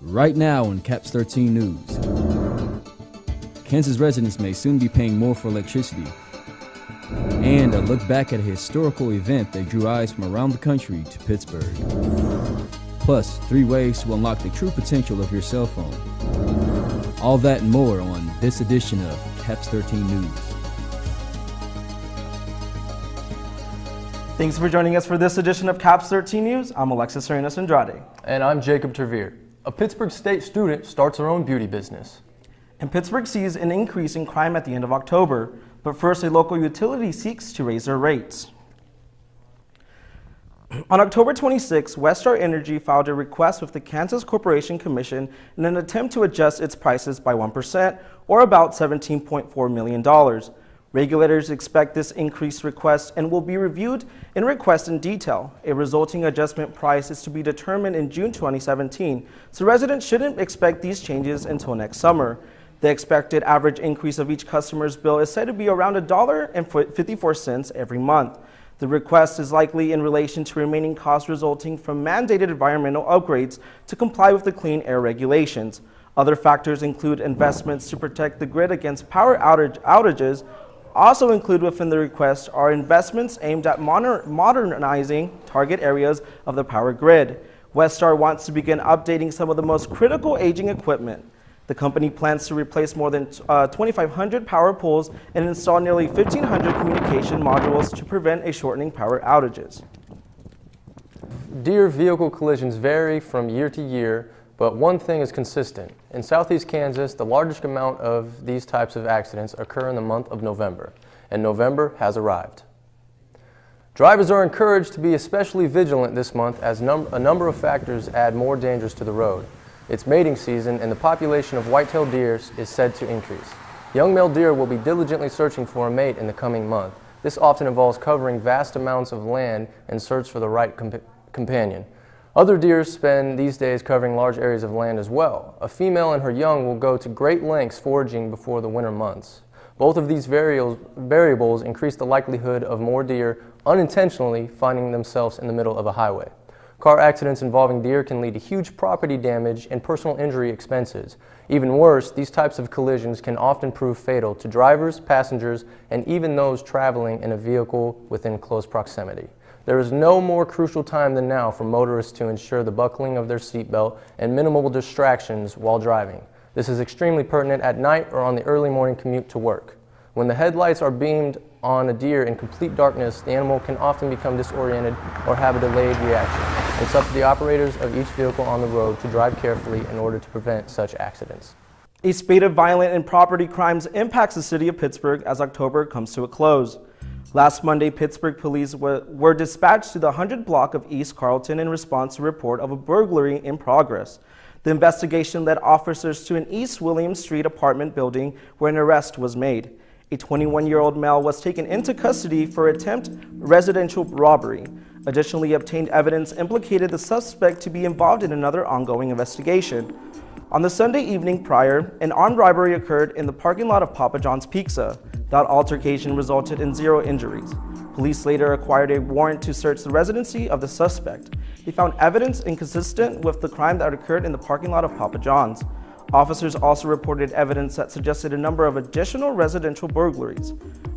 Right now on Caps 13 News. Kansas residents may soon be paying more for electricity. And a look back at a historical event that drew eyes from around the country to Pittsburgh. Plus, 3 ways to unlock the true potential of your cell phone. All that and more on this edition of Caps 13 News. Thanks for joining us for this edition of Caps 13 News. I'm Alexis Arenas Andrade. And I'm Jacob Trevere. A Pittsburgh State student starts her own beauty business. And Pittsburgh sees an increase in crime at the end of October, but first a local utility seeks to raise their rates. On October 26, Westar Energy filed a request with the Kansas Corporation Commission in an attempt to adjust its prices by 1%, or about $17.4 million. Regulators expect this increased request and will be reviewed in request in detail. A resulting adjustment price is to be determined in June 2017, so residents shouldn't expect these changes until next summer. The expected average increase of each customer's bill is said to be around $1.54 every month. The request is likely in relation to remaining costs resulting from mandated environmental upgrades to comply with the clean air regulations. Other factors include investments to protect the grid against power outages. Also included within the request are investments aimed at modernizing target areas of the power grid. Westar wants to begin updating some of the most critical aging equipment. The company plans to replace more than 2,500 power poles and install nearly 1,500 communication modules to prevent a shortening power outages. Deer vehicle collisions vary from year to year, but one thing is consistent. In southeast Kansas, the largest amount of these types of accidents occur in the month of November, and November has arrived. Drivers are encouraged to be especially vigilant this month as a number of factors add more dangers to the road. It's mating season, and the population of white-tailed deer is said to increase. Young male deer will be diligently searching for a mate in the coming month. This often involves covering vast amounts of land in search for the right companion. Other deer spend these days covering large areas of land as well. A female and her young will go to great lengths foraging before the winter months. Both of these variables increase the likelihood of more deer unintentionally finding themselves in the middle of a highway. Car accidents involving deer can lead to huge property damage and personal injury expenses. Even worse, these types of collisions can often prove fatal to drivers, passengers, and even those traveling in a vehicle within close proximity. There is no more crucial time than now for motorists to ensure the buckling of their seatbelt and minimal distractions while driving. This is extremely pertinent at night or on the early morning commute to work. When the headlights are beamed on a deer in complete darkness, the animal can often become disoriented or have a delayed reaction. It's up to the operators of each vehicle on the road to drive carefully in order to prevent such accidents. A spate of violent and property crimes impacts the city of Pittsburgh as October comes to a close. Last Monday, Pittsburgh police were dispatched to the 100 block of East Carlton in response to a report of a burglary in progress. The investigation led officers to an East William Street apartment building where an arrest was made. A 21-year-old male was taken into custody for attempt residential robbery. Additionally, obtained evidence implicated the suspect to be involved in another ongoing investigation. On the Sunday evening prior, an armed robbery occurred in the parking lot of Papa John's Pizza. That altercation resulted in 0 injuries. Police later acquired a warrant to search the residency of the suspect. They found evidence inconsistent with the crime that occurred in the parking lot of Papa John's. Officers also reported evidence that suggested a number of additional residential burglaries.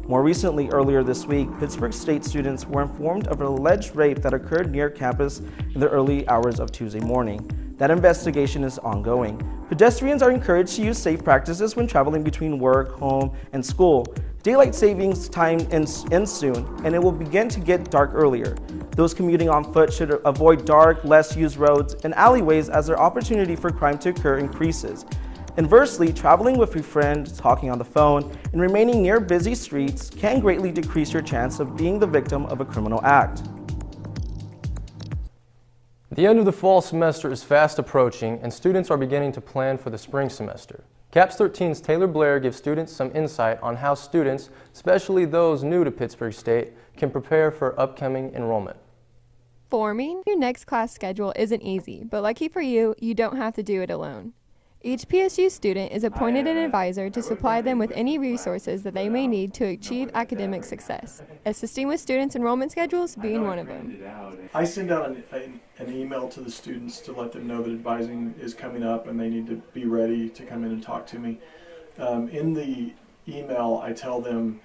More recently, earlier this week, Pittsburgh State students were informed of an alleged rape that occurred near campus in the early hours of Tuesday morning. That investigation is ongoing. Pedestrians are encouraged to use safe practices when traveling between work, home, and school. Daylight savings time ends soon, and it will begin to get dark earlier. Those commuting on foot should avoid dark, less used roads and alleyways as their opportunity for crime to occur increases. Inversely, traveling with a friend, talking on the phone, and remaining near busy streets can greatly decrease your chance of being the victim of a criminal act. The end of the fall semester is fast approaching, and students are beginning to plan for the spring semester. Caps 13's Taylor Blair gives students some insight on how students, especially those new to Pittsburgh State, can prepare for upcoming enrollment. Forming your next class schedule isn't easy, but lucky for you, you don't have to do it alone. Each PSU student is appointed an advisor to supply them with any resources that they may need to achieve academic success, assisting with students' enrollment schedules being one of them. I send out an email to the students to let them know that advising is coming up and they need to be ready to come in and talk to me. In the email, I tell them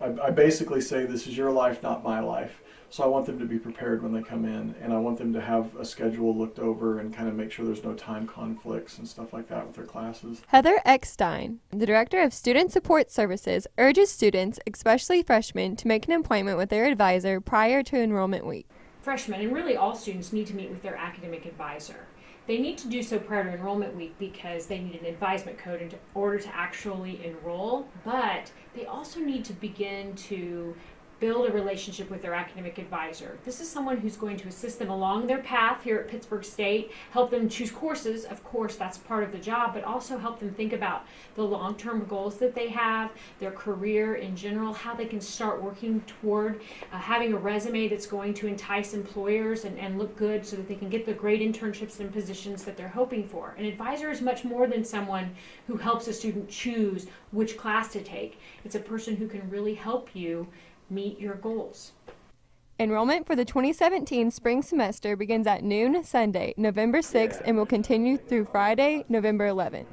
I basically say this is your life, not my life. So I want them to be prepared when they come in, and I want them to have a schedule looked over and kind of make sure there's no time conflicts and stuff like that with their classes. Heather Eckstein, the Director of Student Support Services, urges students, especially freshmen, to make an appointment with their advisor prior to enrollment week. Freshmen, and really all students, need to meet with their academic advisor. They need to do so prior to enrollment week because they need an advisement code in order to actually enroll, but they also need to begin to build a relationship with their academic advisor. This is someone who's going to assist them along their path here at Pittsburg State, help them choose courses, of course that's part of the job, but also help them think about the long-term goals that they have, their career in general, how they can start working toward having a resume that's going to entice employers and look good so that they can get the great internships and positions that they're hoping for. An advisor is much more than someone who helps a student choose which class to take. It's a person who can really help you meet your goals. Enrollment for the 2017 spring semester begins at noon Sunday, November 6th, and will continue through Friday, November 11th.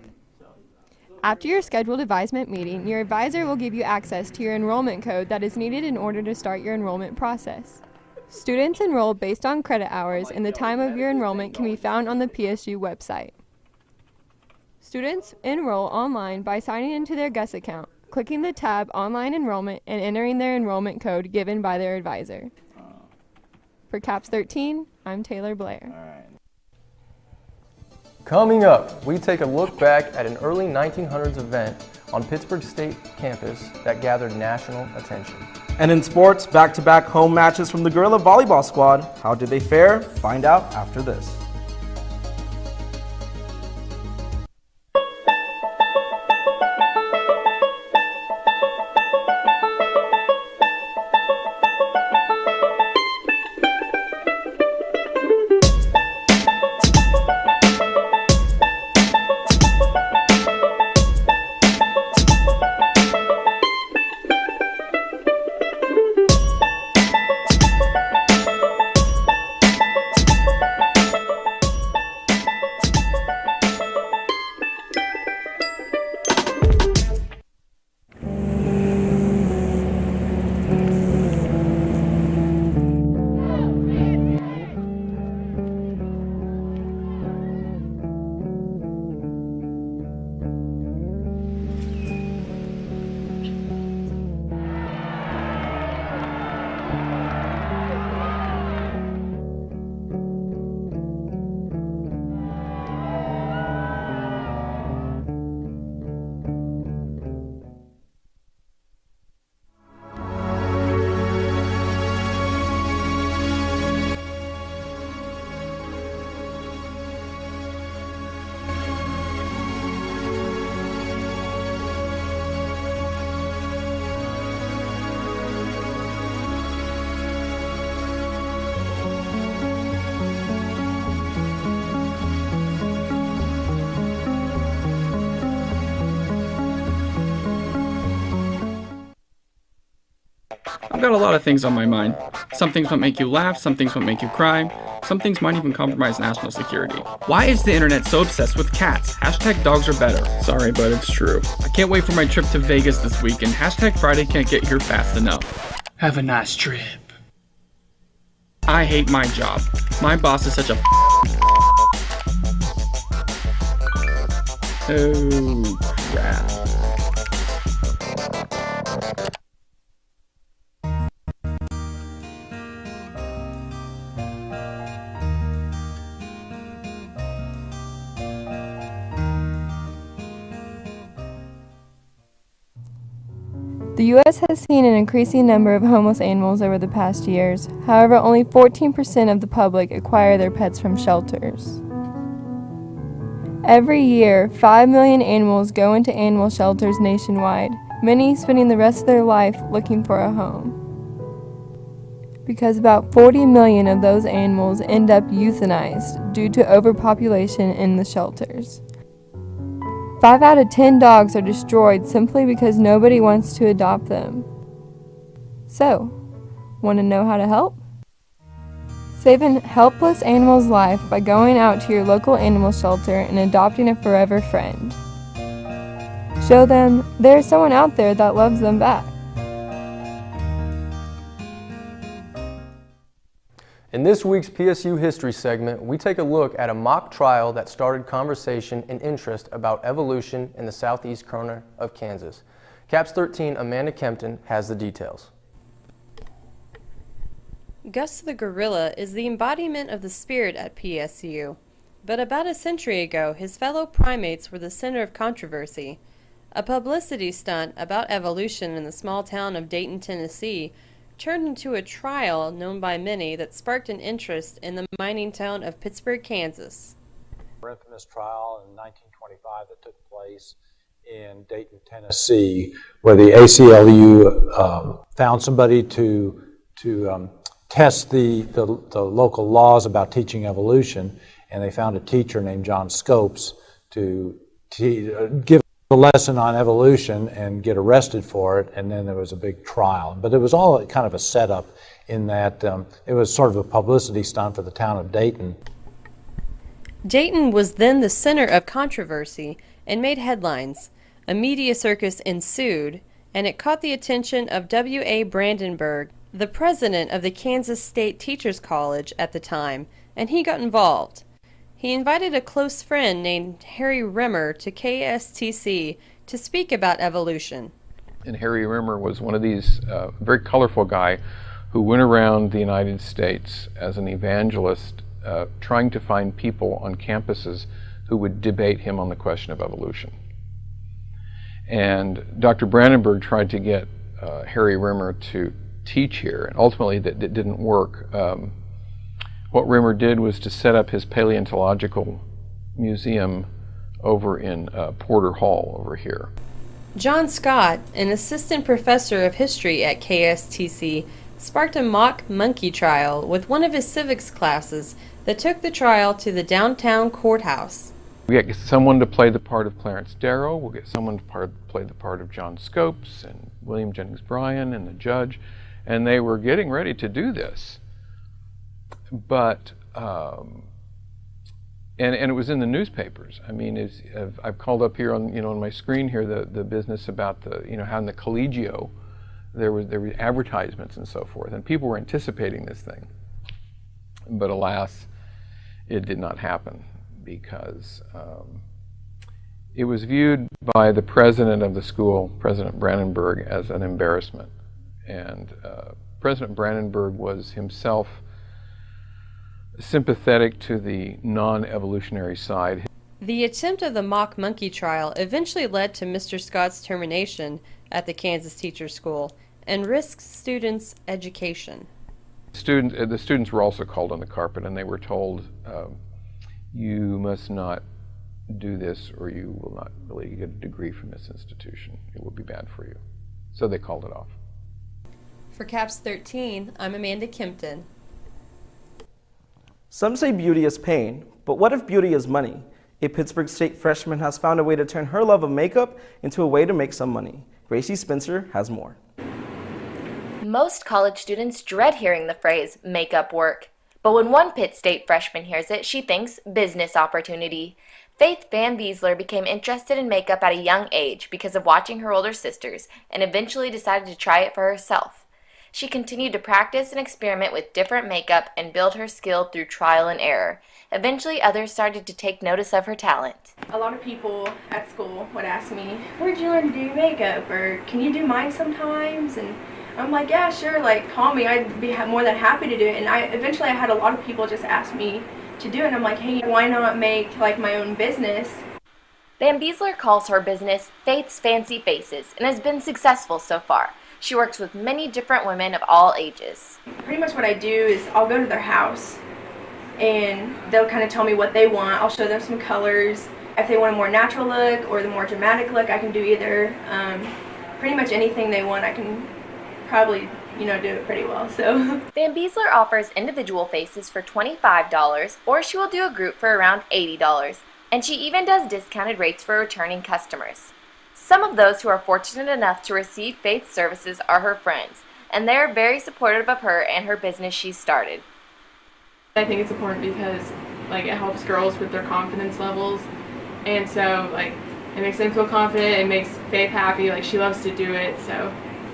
After your scheduled advisement meeting, your advisor will give you access to your enrollment code that is needed in order to start your enrollment process. Students enroll based on credit hours, and the time of your enrollment can be found on the PSU website. Students enroll online by signing into their GUS account, clicking the tab Online Enrollment, and entering their enrollment code given by their advisor. For CAPS 13, I'm Taylor Blair. Coming up, we take a look back at an early 1900s event on Pittsburg State campus that gathered national attention. And in sports, back-to-back home matches from the Gorilla Volleyball squad. How did they fare? Find out after this. I've got a lot of things on my mind. Some things might make you laugh, some things might make you cry, some things might even compromise national security. Why is the internet so obsessed with cats? Hashtag dogs are better. Sorry, but it's true. I can't wait for my trip to Vegas this week, and hashtag Friday can't get here fast enough. Have a nice trip. I hate my job. My boss is such a Oh, crap. The U.S. has seen an increasing number of homeless animals over the past years. However, only 14% of the public acquire their pets from shelters. Every year, 5 million animals go into animal shelters nationwide, many spending the rest of their life looking for a home. Because about 40 million of those animals end up euthanized due to overpopulation in the shelters. 5 out of 10 dogs are destroyed simply because nobody wants to adopt them. So, want to know how to help? Save a helpless animal's life by going out to your local animal shelter and adopting a forever friend. Show them there's someone out there that loves them back. In this week's PSU History segment, we take a look at a mock trial that started conversation and interest about evolution in the southeast corner of Kansas. CAPS 13 Amanda Kempton has the details. Gus the gorilla is the embodiment of the spirit at PSU, but about a century ago his fellow primates were the center of controversy. A publicity stunt about evolution in the small town of Dayton, Tennessee turned into a trial known by many that sparked an interest in the mining town of Pittsburg, Kansas. An infamous trial in 1925 that took place in Dayton, Tennessee, where the ACLU found somebody to test the local laws about teaching evolution, and they found a teacher named John Scopes to give a lesson on evolution and get arrested for it, and then there was a big trial. But it was all kind of a setup in that it was sort of a publicity stunt for the town of Dayton. Dayton was then the center of controversy and made headlines. A media circus ensued, and it caught the attention of W.A. Brandenburg, the president of the Kansas State Teachers College at the time, and he got involved. He invited a close friend named Harry Rimmer to KSTC to speak about evolution. And Harry Rimmer was one of these very colorful guy who went around the United States as an evangelist trying to find people on campuses who would debate him on the question of evolution. And Dr. Brandenburg tried to get Harry Rimmer to teach here, and ultimately that didn't work. What Rimmer did was to set up his paleontological museum over in Porter Hall over here. John Scott, an assistant professor of history at KSTC, sparked a mock monkey trial with one of his civics classes that took the trial to the downtown courthouse. We get someone to play the part of Clarence Darrow, we'll get someone to play the part of John Scopes and William Jennings Bryan and the judge, and they were getting ready to do this. But, and it was in the newspapers. I mean, I've called up here on, on my screen here the business about how in the Collegio there were advertisements and so forth, and people were anticipating this thing. But alas, it did not happen because it was viewed by the president of the school, President Brandenburg, as an embarrassment. And President Brandenburg was himself sympathetic to the non-evolutionary side. The attempt of the mock monkey trial eventually led to Mr. Scott's termination at the Kansas Teachers School and risked students' education. The students were also called on the carpet, and they were told, you must not do this or you will not really get a degree from this institution. It will be bad for you. So they called it off. For CAPS 13, I'm Amanda Kempton. Some say beauty is pain, but what if beauty is money? A Pittsburg State freshman has found a way to turn her love of makeup into a way to make some money. Gracie Spencer has more. Most college students dread hearing the phrase makeup work, but when one Pitt State freshman hears it, she thinks business opportunity. Faith Van Beesler became interested in makeup at a young age because of watching her older sisters and eventually decided to try it for herself. She continued to practice and experiment with different makeup and build her skill through trial and error. Eventually, others started to take notice of her talent. A lot of people at school would ask me, where'd you learn to do makeup? Or can you do mine sometimes? And I'm like, yeah, sure, like call me. I'd be more than happy to do it. And eventually I had a lot of people just ask me to do it. And I'm like, hey, why not make like my own business? Van Beesler calls her business Faith's Fancy Faces and has been successful so far. She works with many different women of all ages. Pretty much what I do is I'll go to their house and they'll kind of tell me what they want. I'll show them some colors. If they want a more natural look or the more dramatic look, I can do either. Pretty much anything they want, I can probably, do it pretty well. So Van Beesler offers individual faces for $25, or she will do a group for around $80. And she even does discounted rates for returning customers. Some of those who are fortunate enough to receive Faith's services are her friends, and they're very supportive of her and her business she's started. I think it's important because it helps girls with their confidence levels, and so it makes them feel confident. It makes Faith happy. She loves to do it, so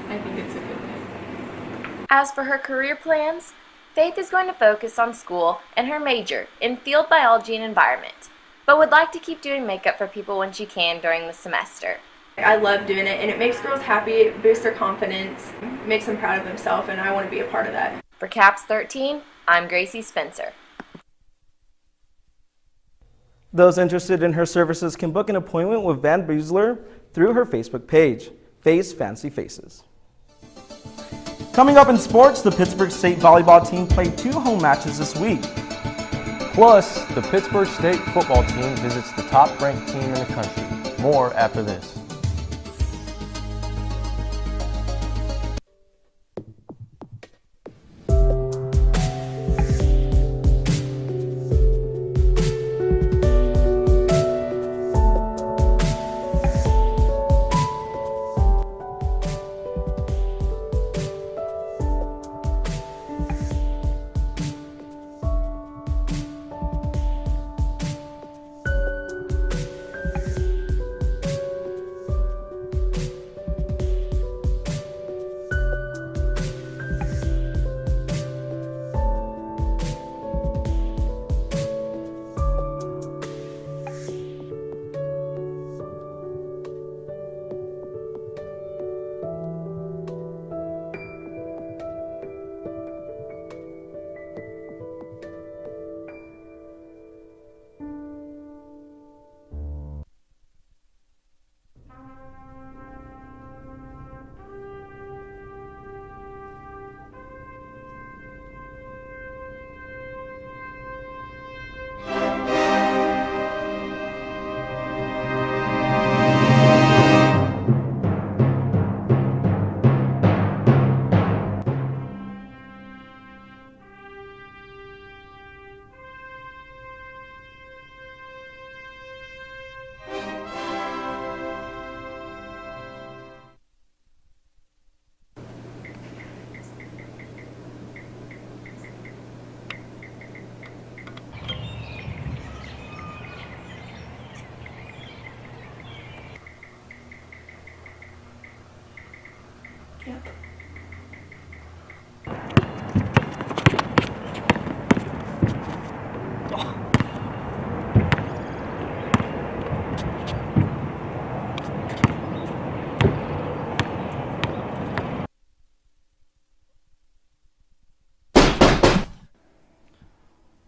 I think it's a good thing. As for her career plans, Faith is going to focus on school and her major in field biology and environment, but would like to keep doing makeup for people when she can during the semester. I love doing it, and it makes girls happy, it boosts their confidence, makes them proud of themselves, and I want to be a part of that. For CAPS 13, I'm Gracie Spencer. Those interested in her services can book an appointment with Van Beesler through her Facebook page, Faith's Fancy Faces. Coming up in sports, the Pittsburg State volleyball team played 2 home matches this week. Plus, the Pittsburg State football team visits the top-ranked team in the country. More after this.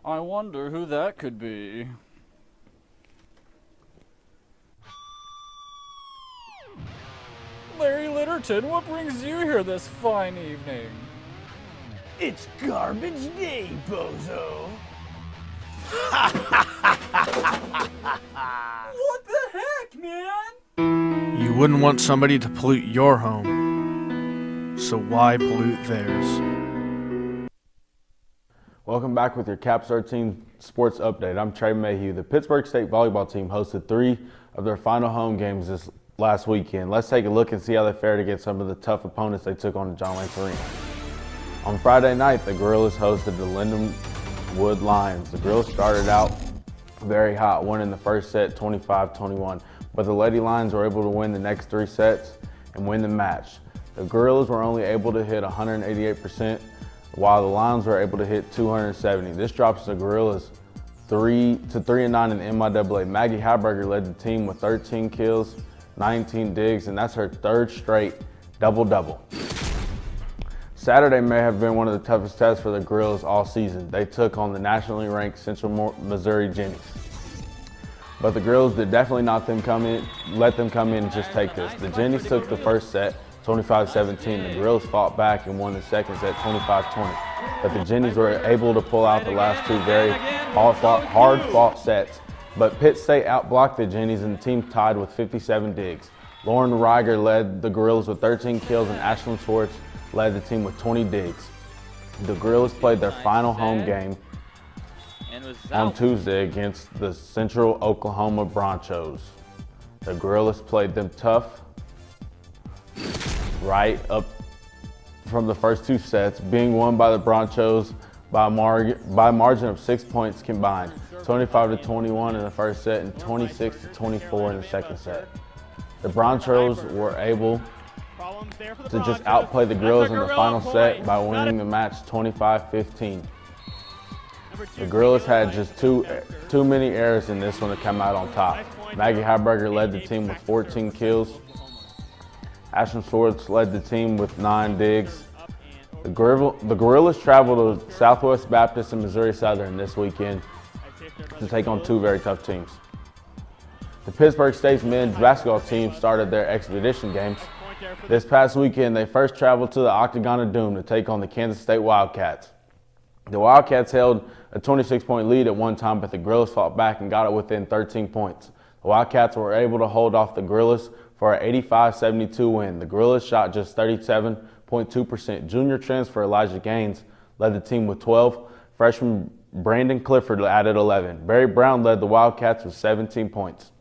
I wonder who that could be. Larry Litterton, what brings you here this fine evening? It's garbage day, bozo. What the heck, man? You wouldn't want somebody to pollute your home, so why pollute theirs? Welcome back with your CAPS 13 sports update. I'm Trey Mayhew. The Pittsburg State volleyball team hosted 3 of their final home games this last weekend. Let's take a look and see how they fared against some of the tough opponents they took on at John Lance Arena. On Friday night, the Gorillas hosted the Lindenwood Lions. The Gorillas started out very hot, winning the first set 25-21, but the Lady Lions were able to win the next 3 sets and win the match. The Gorillas were only able to hit 188%, while the Lions were able to hit 270. This drops the Gorillas 3-9 in the MIAA. Maggie Heiberger led the team with 13 kills, 19 digs, and that's her 3rd straight double-double. Saturday may have been one of the toughest tests for the Gorillas all season. They took on the nationally ranked Central Missouri Jennies. But the Gorillas did definitely not let them come in and just take this. The Jennies took the first set 25-17. The Gorillas fought back and won the second set 25-20. But the Jennies were able to pull out the last 2 very hard-fought sets. But Pitt State outblocked the Jennies and the team tied with 57 digs. Lauren Reiger led the Gorillas with 13 kills and Ashlyn Schwartz led the team with 20 digs. The Gorillas played their final home game on Tuesday against the Central Oklahoma Bronchos. The Gorillas played them tough right up from the first two sets, being won by the Bronchos by a margin of 6 points combined, 25-21 in the first set and 26-24 in the second set. The Bronchos were able to just outplay the Gorillas in the final set by winning the match 25-15. The Gorillas had just too many errors in this one to come out on top. Maggie Heiberger led the team with 14 kills. Ashton Swartz led the team with 9 digs. The Gorillas travel to Southwest Baptist and Missouri Southern this weekend to take on 2 very tough teams. The Pittsburg State's men's basketball team started their exhibition games. This past weekend, they first traveled to the Octagon of Doom to take on the Kansas State Wildcats. The Wildcats held a 26-point lead at one time, but the Gorillas fought back and got it within 13 points. The Wildcats were able to hold off the Gorillas for an 85-72 win. The Gorillas shot just 37.2%. Junior transfer Elijah Gaines led the team with 12. Freshman Brandon Clifford added 11. Barry Brown led the Wildcats with 17 points.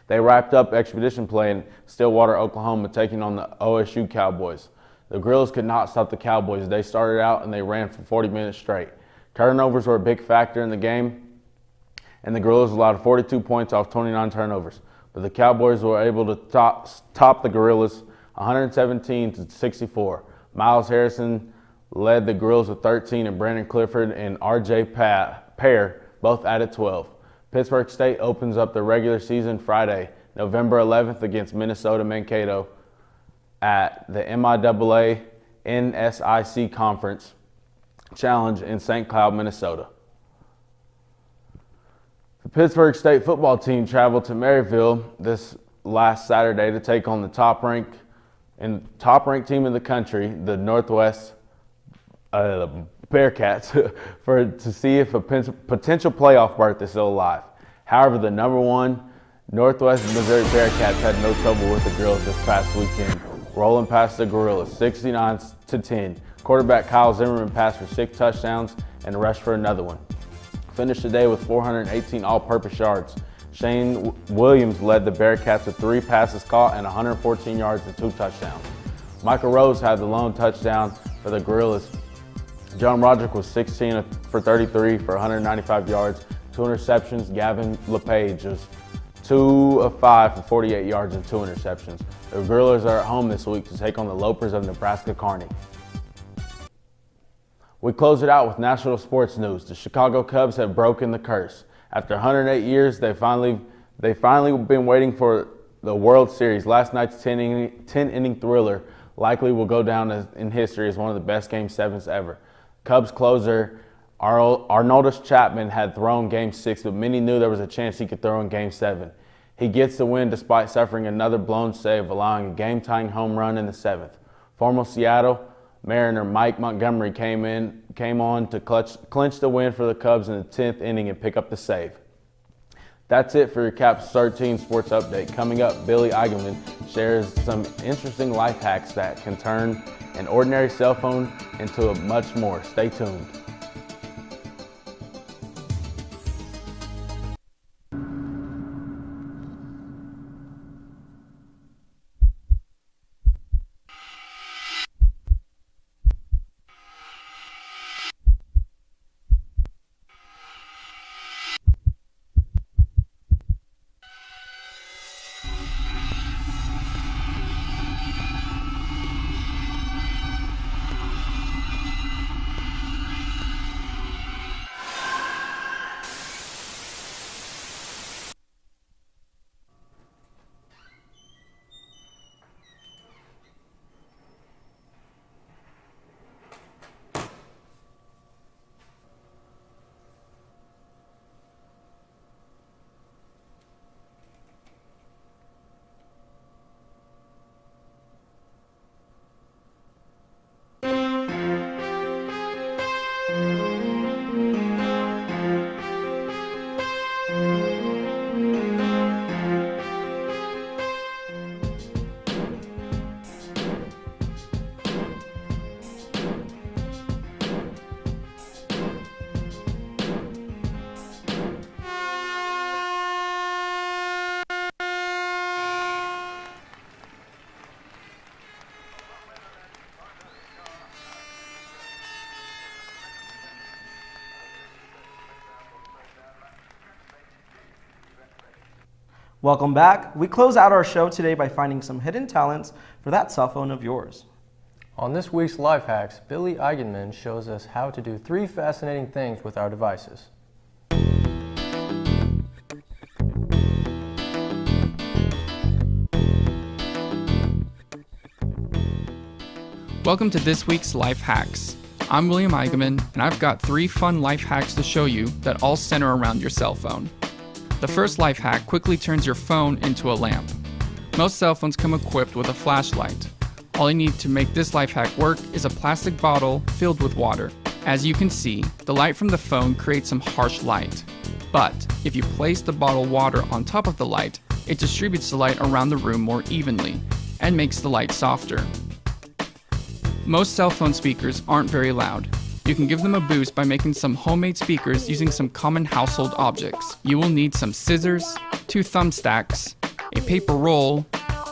They wrapped up exhibition play in Stillwater, Oklahoma, taking on the OSU Cowboys. The Gorillas could not stop the Cowboys. They started out and they ran for 40 minutes straight. Turnovers were a big factor in the game, and the Gorillas allowed 42 points off 29 turnovers. But the Cowboys were able to top the Gorillas 117-64. Miles Harrison led the Gorillas with 13, and Brandon Clifford and R.J. Pear both added 12. Pittsburg State opens up the regular season Friday, November 11th against Minnesota Mankato at the MIAA NSIC Conference Challenge in St. Cloud, Minnesota. The Pittsburg State football team traveled to Maryville this last Saturday to take on the top-ranked team in the country, the Northwest Bearcats, to see if a potential playoff berth is still alive. However, the number 1 Northwest Missouri Bearcats had no trouble with the Gorillas this past weekend, rolling past the Gorillas 69-10. Quarterback Kyle Zimmerman passed for 6 touchdowns and rushed for another one. Finished the day with 418 all-purpose yards. Shane Williams led the Bearcats with 3 passes caught and 114 yards and 2 touchdowns. Michael Rose had the lone touchdown for the Gorillas. John Roderick was 16 for 33 for 195 yards, 2 interceptions. Gavin LePage was 2 of 5 for 48 yards and 2 interceptions. The Gorillas are at home this week to take on the Lopers of Nebraska Kearney. We close it out with national sports news. The Chicago Cubs have broken the curse. After 108 years, they finally been waiting for the World Series. Last night's 10-inning thriller likely will go down in history as one of the best Game 7s ever. Cubs closer Aroldis Chapman had thrown Game 6, but many knew there was a chance he could throw in Game 7. He gets the win despite suffering another blown save, allowing a game-tying home run in the 7th. Former Seattle Mariner Mike Montgomery came on to clinch the win for the Cubs in the 10th inning and pick up the save. That's it for your Caps 13 Sports Update. Coming up, Billy Eigenman shares some interesting life hacks that can turn an ordinary cell phone into a much more. Stay tuned. Welcome back. We close out our show today by finding some hidden talents for that cell phone of yours. On this week's Life Hacks, Billy Eigenman shows us how to do 3 fascinating things with our devices. Welcome to this week's Life Hacks. I'm William Eigenman, and I've got 3 fun life hacks to show you that all center around your cell phone. The first life hack quickly turns your phone into a lamp. Most cell phones come equipped with a flashlight. All you need to make this life hack work is a plastic bottle filled with water. As you can see, the light from the phone creates some harsh light. But if you place the bottled water on top of the light, it distributes the light around the room more evenly and makes the light softer. Most cell phone speakers aren't very loud. You can give them a boost by making some homemade speakers using some common household objects. You will need some scissors, 2 thumbstacks, a paper roll,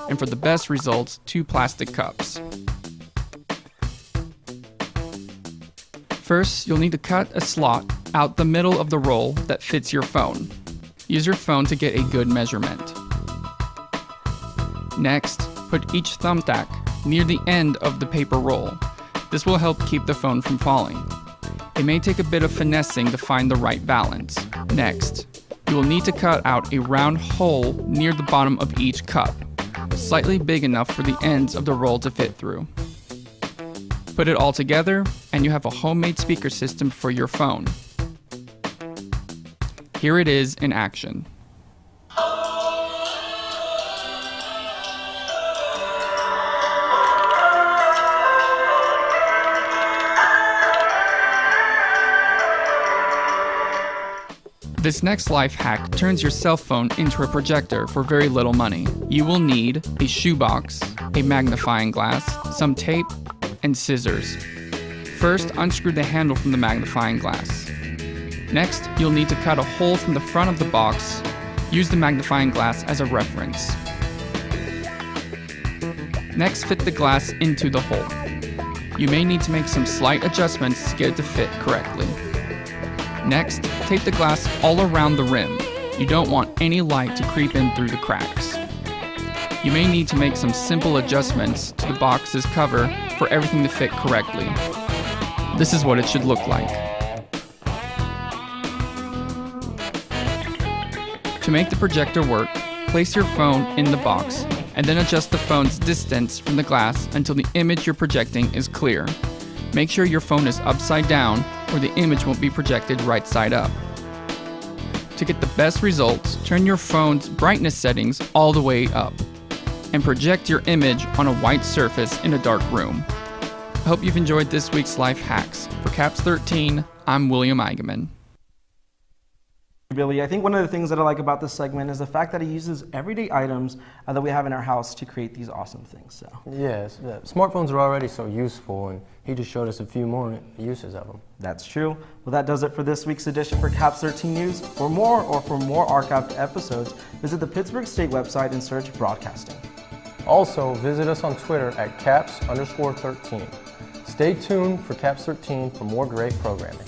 and for the best results, 2 plastic cups. First, you'll need to cut a slot out the middle of the roll that fits your phone. Use your phone to get a good measurement. Next, put each thumbtack near the end of the paper roll. This will help keep the phone from falling. It may take a bit of finessing to find the right balance. Next, you will need to cut out a round hole near the bottom of each cup, slightly big enough for the ends of the roll to fit through. Put it all together, and you have a homemade speaker system for your phone. Here it is in action. This next life hack turns your cell phone into a projector for very little money. You will need a shoebox, a magnifying glass, some tape, and scissors. First, unscrew the handle from the magnifying glass. Next, you'll need to cut a hole from the front of the box. Use the magnifying glass as a reference. Next, fit the glass into the hole. You may need to make some slight adjustments to get it to fit correctly. Next, tape the glass all around the rim. You don't want any light to creep in through the cracks. You may need to make some simple adjustments to the box's cover for everything to fit correctly. This is what it should look like. To make the projector work, place your phone in the box and then adjust the phone's distance from the glass until the image you're projecting is clear. Make sure your phone is upside down or the image won't be projected right side up. To get the best results, turn your phone's brightness settings all the way up and project your image on a white surface in a dark room. I hope you've enjoyed this week's Life Hacks. For CAPS 13, I'm William Eigenman. Billy, I think one of the things that I like about this segment is the fact that he uses everyday items that we have in our house to create these awesome things. So. Yes, smartphones are already so useful, and he just showed us a few more uses of them. That's true. Well, that does it for this week's edition for CAPS 13 News. For more archived episodes, visit the Pittsburgh State website and search Broadcasting. Also, visit us on Twitter at CAPS_13. Stay tuned for CAPS 13 for more great programming.